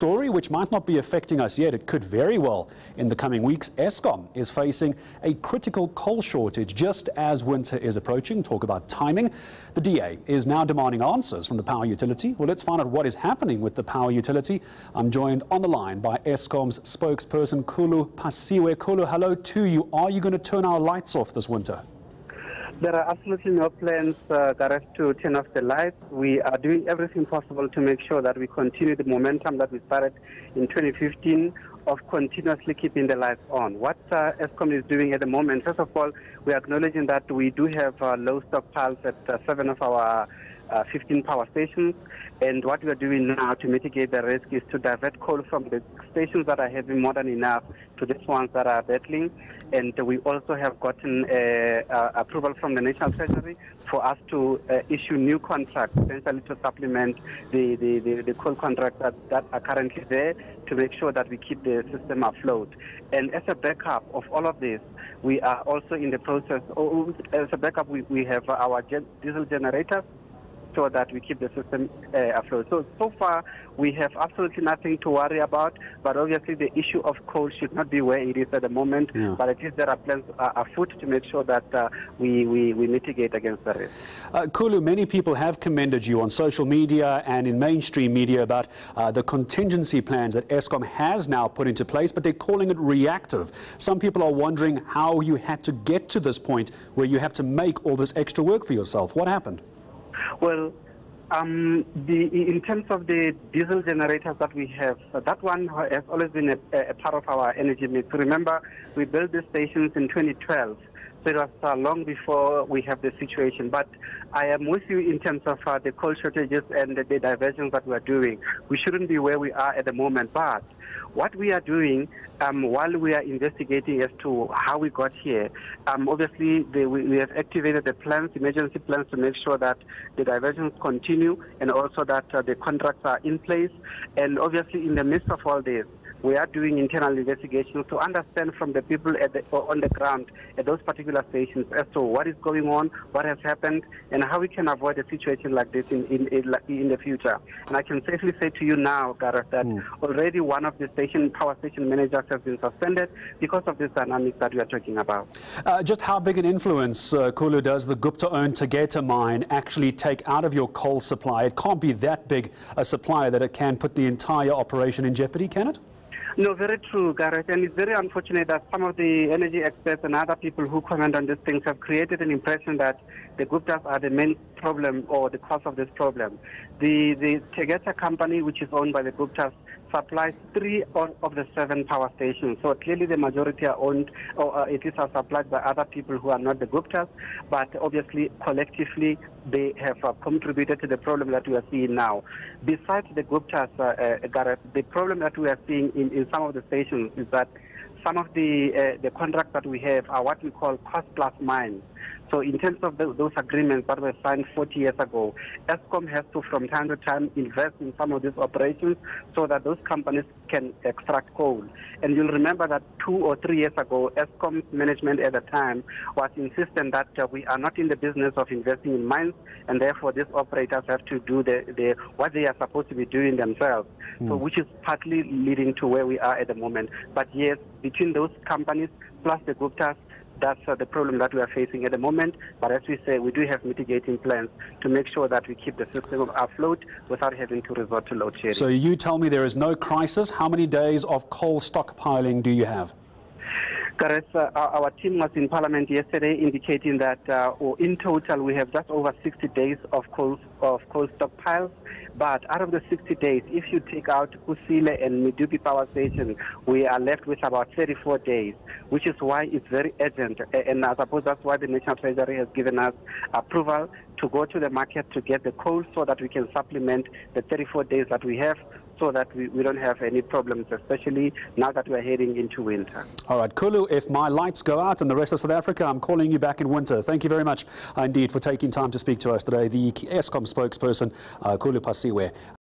Story which might not be affecting us yet, it could very well in the coming weeks. Eskom is facing a critical coal shortage just as winter is approaching. Talk about timing. The DA is now demanding answers from the power utility. Well, let's find out what is happening with the power utility. I'm joined on the line by Eskom's spokesperson, Khulu Phasiwe. Khulu, hello to you. Are you going to turn our lights off this winter? There are absolutely no plans, Gareth, to turn off the lights. We are doing everything possible to make sure that we continue the momentum that we started in 2015 of continuously keeping the lights on. What Eskom is doing at the moment, first of all, we are acknowledging that we do have low stockpiles at 7 of our 15 power stations, and what we are doing now to mitigate the risk is to divert coal from the stations that are having more than enough to these ones that are battling. And we also have gotten approval from the National Treasury for us to issue new contracts, essentially to supplement the coal contracts that are currently there, to make sure that we keep the system afloat. And as a backup of all of this, we are also in the process, as a backup, we have our diesel generators, so that we keep the system afloat. So far, we have absolutely nothing to worry about, but obviously the issue of coal should not be where it is at the moment, but at least there are plans afoot to make sure that we mitigate against the risk. Khulu, many people have commended you on social media and in mainstream media about the contingency plans that Eskom has now put into place, but they're calling it reactive. Some people are wondering how you had to get to this point where you have to make all this extra work for yourself. What happened? Well, in terms of the diesel generators that we have, that one has always been a part of our energy mix. Remember, we built these stations in 2012, so it was long before we have the situation. But I am with you in terms of the coal shortages and the diversions that we are doing. We shouldn't be where we are at the moment, but what we are doing while we are investigating as to how we got here, obviously we have activated the plans, emergency plans, to make sure that the diversions continue and also that the contracts are in place. And obviously in the midst of all this, we are doing internal investigations to understand from the people on the ground at those particular stations as to what is going on, what has happened, and how we can avoid a situation like this in the future. And I can safely say to you now, Gareth, that already one of the power station managers has been suspended because of this dynamic that we are talking about. Just how big an influence, Khulu, does the Gupta-owned Tegeta mine actually take out of your coal supply? It can't be that big a supply that it can put the entire operation in jeopardy, can it? No, very true, Gareth, and it's very unfortunate that some of the energy experts and other people who comment on these things have created an impression that the Guptas are the main problem or the cause of this problem. The Tegeta company, which is owned by the Guptas, supplies 3 of the 7 power stations. So clearly the majority are owned, or at least are supplied by other people who are not the Guptas, but obviously collectively they have contributed to the problem that we are seeing now. Besides the Guptas, Gareth, the problem that we are seeing in some of the stations is that some of the contracts that we have are what we call cost-plus mines. So in terms of those agreements that were signed 40 years ago, Eskom has to, from time to time, invest in some of these operations so that those companies can extract coal. And you'll remember that 2 or 3 years ago, Eskom's management at the time was insistent that we are not in the business of investing in mines, and therefore these operators have to do what they are supposed to be doing themselves, so which is partly leading to where we are at the moment. But yes, between those companies plus the Guptas, that's the problem that we are facing at the moment. But as we say, we do have mitigating plans to make sure that we keep the system afloat without having to resort to load shedding. So you tell me there is no crisis. How many days of coal stockpiling do you have? Gareth, our team was in Parliament yesterday indicating that in total we have just over 60 days of coal stockpiles. But out of the 60 days, if you take out Kusile and Medupi power station, we are left with about 34 days, which is why it's very urgent. And I suppose that's why the National Treasury has given us approval to go to the market to get the coal so that we can supplement the 34 days that we have, so that we don't have any problems, especially now that we're heading into winter. All right, Khulu, if my lights go out in the rest of South Africa, I'm calling you back in winter. Thank you very much indeed for taking time to speak to us today. The Eskom spokesperson, Khulu Phasiwe.